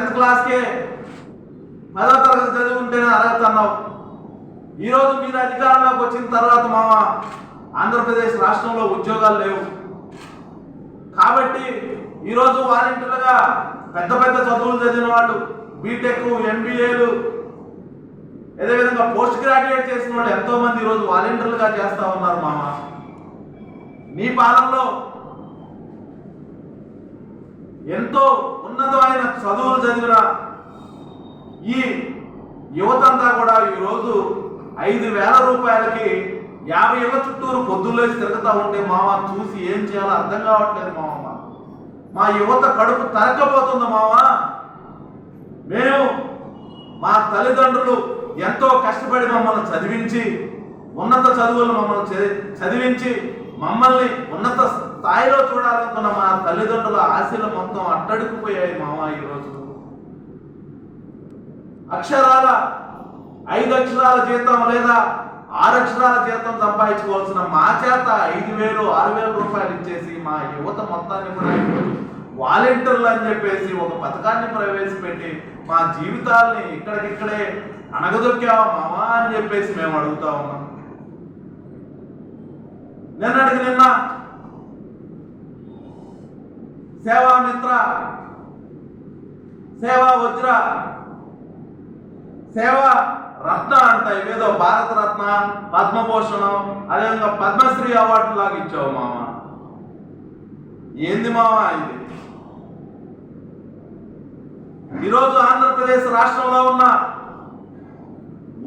10th క్లాస్కే 10వ తరగతి చదివి ఉంటేనే అర్హత అన్నావు. ఈరోజు మీరు అధికారంలోకి వచ్చిన తర్వాత మామ ఆంధ్రప్రదేశ్ రాష్ట్రంలో ఉద్యోగాలు లేవు. కాబట్టి ఈరోజు వాలంటీర్లుగా పెద్ద పెద్ద చదువులు చదివిన వాళ్ళు, బీటెక్, ఎంబీఏలు, అదేవిధంగా పోస్ట్ గ్రాడ్యుయేట్ చేసిన వాళ్ళు ఎంతోమంది ఈరోజు వాలంటీర్లుగా చేస్తూ ఉన్నారు మామ. నీ పాలనలో ఎంతో ఉన్నతమైన చదువులు చదివిన ఈ యువతంతా కూడా ఈరోజు 5,000 రూపాయలకి 50 ఏళ్ళ చుట్టూరు పొద్దుల్లేసి తిరుగుతూ ఉంటే మామ చూసి ఏం చేయాలో అర్థం కావట్లేదు మామ. మా యువత కడుపు తరగపోతుంది మామ. మేము మా తల్లిదండ్రులు ఎంతో కష్టపడి మమ్మల్ని చదివించి, ఉన్నత చదువులు మమ్మల్ని చదివించి మమ్మల్ని ఉన్నత స్థాయిలో చూడాలనుకున్న మా తల్లిదండ్రుల ఆశలు మొత్తం అట్టడుకుపోయాయి మామ. ఈరోజు అక్షరాల 5 అక్షరాల జీతం లేదా 6 అక్షరాల జీతం సంపాదించుకోవాల్సిన మా చేత 5,000, 6,000 రూపాయలు ఇచ్చేసి మా యువత మొత్తాన్ని కూడా వాలంటీర్లు అని చెప్పేసి ఒక పథకాన్ని ప్రవేశపెట్టి మా జీవితాల్ని ఇక్కడికిక్కడే అనగదొక్కావా మామా అని చెప్పేసి మేము అడుగుతా ఉన్నాం. నిన్నటికి నిన్న సేవా మిత్ర, సేవా వజ్ర, సేవా రత్న అంట, ఇవేదో భారత రత్న, పద్మభూషణం, అదేవిధంగా పద్మశ్రీ అవార్డు లాగా ఇచ్చావు మామ. ఏంది మామ ఇది? ఈరోజు ఆంధ్రప్రదేశ్ రాష్ట్రంలో ఉన్న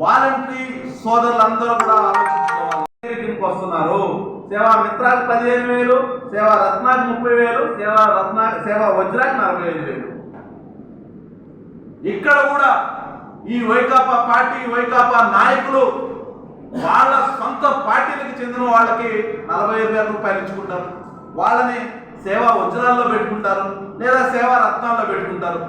వాలంటరీ సోదరులందరూ కూడా ఆలోచించుకోవాలి. వస్తున్నారు. సేవా మిత్రాలకు 15,000, సేవా రత్నాకి 30,000, సేవా వజ్రాకి 45,000. ఇక్కడ కూడా ఈ వైకాపా పార్టీ, వైకాపా నాయకులు వాళ్ళ సొంత పార్టీలకు చెందిన వాళ్ళకి 45,000 రూపాయలు ఇచ్చుకుంటారు. వాళ్ళని సేవా వజ్రాల్లో పెట్టుకుంటారు లేదా సేవా రత్నాల్లో పెట్టుకుంటారు.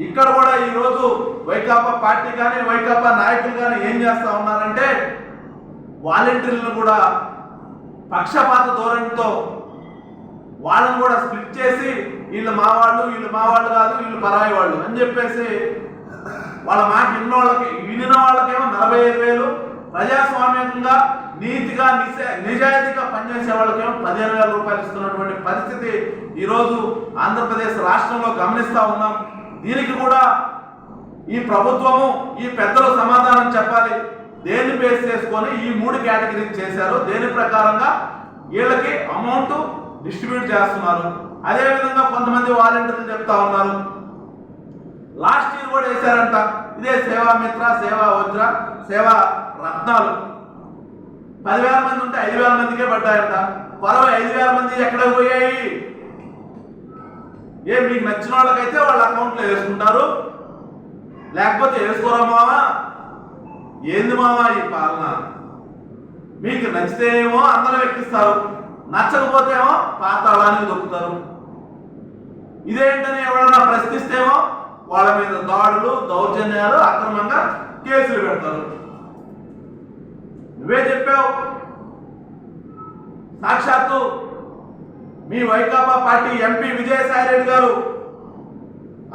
ఇక్కడ కూడా ఈరోజు వైకాపా పార్టీ కానీ వైకాపా నాయకులు కానీ ఏం చేస్తా ఉన్నారంటే వాలంటీర్లను కూడా పక్షపాత ధోరణితో వాళ్ళని కూడా స్ప్లిట్ చేసి వీళ్ళు మా వాళ్ళు కాదు, వీళ్ళు పరాయి వాళ్ళు అని చెప్పేసి వాళ్ళ మాట వినిన వాళ్ళకేమో 45,000, ప్రజాస్వామ్యంగా నీతిగా నిజాయితీగా పనిచేసే వాళ్ళకేమో 15,000 రూపాయలు ఇస్తున్నటువంటి పరిస్థితి ఈరోజు ఆంధ్రప్రదేశ్ రాష్ట్రంలో గమనిస్తూ ఉన్నాం. దీనికి కూడా ఈ ప్రభుత్వము, ఈ పెద్దలు సమాధానం చెప్పాలి. దేన్ని బేస్ చేసుకొని ఈ 3 కేటగిరీస్ చేశారు, దేని ప్రకారంగా వీళ్ళకి అమౌంట్ డిస్ట్రిబ్యూట్ చేస్తున్నారు. అదేవిధంగా కొంతమంది వాలంటీర్లు చెప్తా ఉన్నారు లాస్ట్ ఇయర్ కూడా వేశారంట ఇదే సేవా మిత్ర, సేవా వజ్ర, సేవా రత్నాలు 10,000 మంది ఉంటే 5,000 మందికే పడ్డాయంట. 5,000 మంది ఎక్కడ పోయాయి? మీకు నచ్చిన వాళ్ళకైతే వాళ్ళ అకౌంట్లో వేసుకుంటారు, లేకపోతే వేసుకోరా మావా. ఏంది మావా ఈ పాలన? మీకు నచ్చితే ఏమో అందరూ ఎక్కిస్తారు, నచ్చకపోతే ఏమో పాతాళానికి దొక్కుతారు. ఇదేంటని ఎవరైనా ప్రశ్నిస్తేమో వాళ్ళ మీద దాడులు, దౌర్జన్యాలు, అక్రమంగా కేసులు పెడతారు. నువ్వే చెప్పావు. సాక్షాత్తు మీ వైకాపా పార్టీ ఎంపీ విజయసాయి రెడ్డి గారు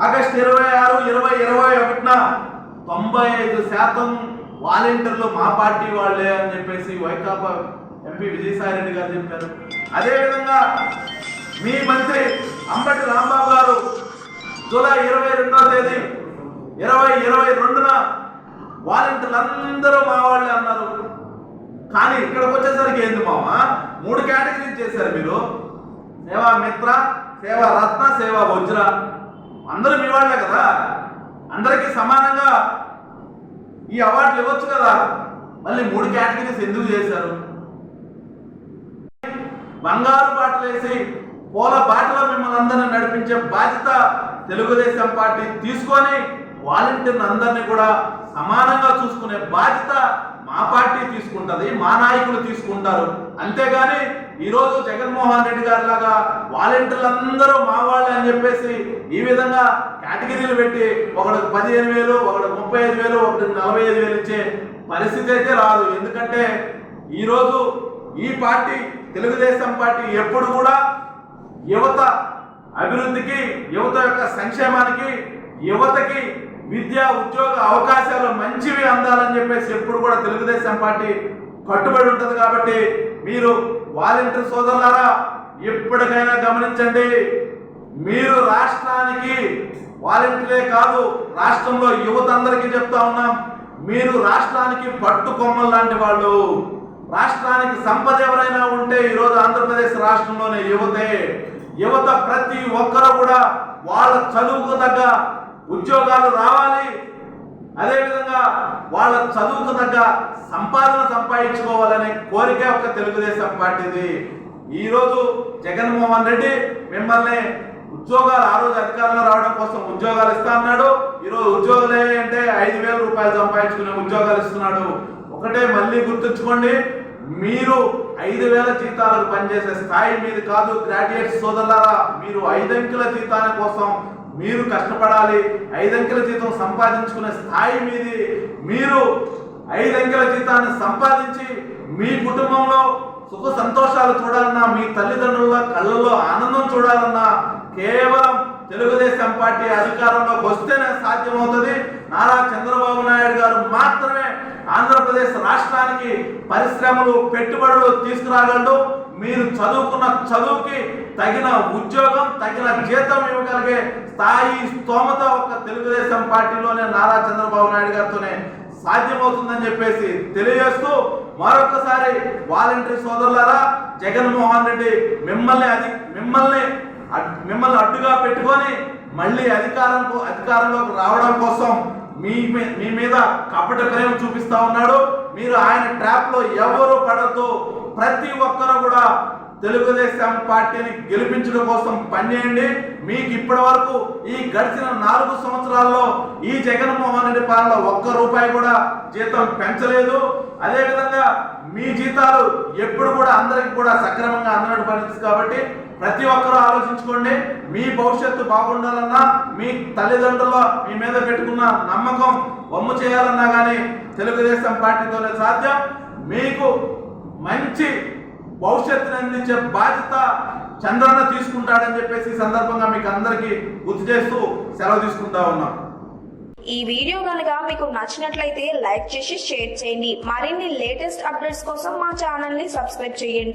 ఆగస్టు 26, 2021 95% వాలంటీర్లు మా పార్టీ వాళ్ళే అని చెప్పేసి వైకాపా ఎంపీ విజయసాయి రెడ్డి గారు చెప్పారు. అదేవిధంగా మీ మంత్రి అంబటి రాంబాబు గారు జూలై 22వ తేదీ 2022 వాలంటీర్లు అందరూ మా వాళ్ళే అన్నారు. కానీ ఇక్కడికి వచ్చేసరికి ఏంది మామ 3 కేటగిరీస్ చేశారు మీరు. సేవా మిత్ర, సేవా రత్న, సేవా వజ్ర, అందరూ మీ వాళ్ళే కదా. అందరికీ సమానంగా ఈ అవార్డులు ఇవ్వచ్చు కదా. మళ్ళీ 3 కేటగిరీస్ ఎందుకు చేశారు? బంగారు బాటలు వేసి పూల బాటలో మిమ్మల్ని అందరినీ నడిపించే బాధ్యత తెలుగుదేశం పార్టీ తీసుకొని వాలంటీర్లు అందరినీ కూడా సమానంగా చూసుకునే బాధ్యత మా పార్టీ తీసుకుంటుంది, మా నాయకులు తీసుకుంటారు. అంతేగాని ఈరోజు జగన్మోహన్ రెడ్డి గారి లాగా వాలంటీర్లు అందరూ మా వాళ్ళే అని చెప్పేసి ఈ విధంగా కేటగిరీలు పెట్టి ఒకడికి 15,000, ఒకడికి 35,000, ఒకటికి 45,000 ఇచ్చే పరిస్థితి అయితే రాదు. ఎందుకంటే ఈరోజు ఈ పార్టీ తెలుగుదేశం పార్టీ ఎప్పుడు కూడా యువత అభివృద్ధికి, యువత యొక్క సంక్షేమానికి, యువతకి విద్యా ఉద్యోగ అవకాశాలు మంచివి అందాలని చెప్పేసి ఎప్పుడు కూడా తెలుగుదేశం పార్టీ కట్టుబడి ఉంటుంది. కాబట్టి మీరు వాలంటీర్ సోదరులారా ఎప్పటికైనా గమనించండి, మీరు రాష్ట్రానికి వాలంటీరే కాదు, రాష్ట్రంలో యువత అందరికీ చెప్తా ఉన్నాం, మీరు రాష్ట్రానికి పట్టుకొమ్మలు లాంటి వాళ్ళు. రాష్ట్రానికి సంపద ఎవరైనా ఉంటే ఈరోజు ఆంధ్రప్రదేశ్ రాష్ట్రంలోనే యువతే. యువత ప్రతి ఒక్కరు కూడా వాళ్ళ చదువుకు తగ్గ ఉద్యోగాలు రావాలి, అదేవిధంగా వాళ్ళ చదువుకు తగ్గ సంపాదన సంపాదించుకోవాలనే కోరిక ఒక తెలుగుదేశం పార్టీది. ఈరోజు జగన్మోహన్ రెడ్డి మిమ్మల్ని ఉద్యోగాలు, ఆ రోజు అధికారంలో రావడం కోసం ఉద్యోగాలు ఇస్తా అన్నాడు. ఈరోజు ఉద్యోగాలు అంటే 5,000 రూపాయలు సంపాదించుకునే ఉద్యోగాలు ఇస్తున్నాడు. ఒకటే మళ్ళీ గుర్తుంచుకోండి, మీరు 5,000 జీతాలకు పనిచేసే స్థాయి మీది కాదు. గ్రాడ్యుయేట్ సోదరులారా, మీరు 5 అంకెల జీతాల కోసం మీరు కష్టపడాలి. 5 అంకెల జీతం సంపాదించుకునే స్థాయి మీది. మీరు 5 అంకెల జీతాన్ని సంపాదించి మీ కుటుంబంలో సుఖ సంతోషాలు చూడాలన్నా, మీ తల్లిదండ్రుల కళ్ళల్లో ఆనందం చూడాలన్నా కేవలం తెలుగుదేశం పార్టీ అధికారంలోకి వస్తేనే సాధ్యమవుతుంది. నారా చంద్రబాబు నాయుడు గారు మాత్రమే ఆంధ్రప్రదేశ్ రాష్ట్రానికి పరిశ్రమలు, పెట్టుబడులు తీసుకురాగలడు. మీరు చదువుకున్న చదువుకి తగిన ఉద్యోగం, తగిన జీతం ఇవ్వగలిగే స్థాయి, స్తోమత ఒక తెలుగుదేశం పార్టీలోనే నారా చంద్రబాబు నాయుడు గారితోనే సాధ్యమవుతుందని చెప్పేసి తెలియజేస్తూ, మరొకసారి వాలంటీర్ సోదరులారా, జగన్మోహన్ రెడ్డి మిమ్మల్ని అడ్డుగా పెట్టుకొని మళ్ళీ అధికారంలోకి రావడం కోసం మీ మీద కపట ప్రేమ చూపిస్తా ఉన్నాడు. మీరు ఆయన ట్రాప్ లో ఎవరు పడద్దు. ప్రతి ఒక్కరు కూడా తెలుగుదేశం పార్టీని గెలిపించడం కోసం పనిచేయండి. మీకు ఇప్పటి వరకు ఈ గడిచిన 4 సంవత్సరాల్లో ఈ జగన్మోహన్ రెడ్డి పాలన 1 రూపాయి కూడా జీతం పెంచలేదు. అదేవిధంగా మీ జీతాలు ఎప్పుడు కూడా అందరికి కూడా సక్రమంగా అందనట్టు పరిస్థితి. కాబట్టి ప్రతి ఒక్కరూ ఆలోచించుకోండి. మీ భవిష్యత్తు బాగుండాలన్నా, మీ తల్లిదండ్రుల మీ మీద పెట్టుకున్న నమ్మకం వమ్ము చేయాలన్నా కానీ తెలుగుదేశం పార్టీతోనే సాధ్యం. మీకు మంచి భవిష్యత్తుని అందించే బాధ్యత చంద్రన్న తీసుకుంటాడని చెప్పేసి ఈ సందర్భంగా మీకు అందరికీ గుర్తు చేస్తూ సెలవు తీసుకుంటా ఉన్నాం. ఈ వీడియో కనుక మీకు నచ్చినట్లయితే లైక్ చేసి షేర్ చేయండి. మరిన్ని లేటెస్ట్ అప్డేట్స్ కోసం మా ఛానల్ ని సబ్స్క్రైబ్ చేయండి.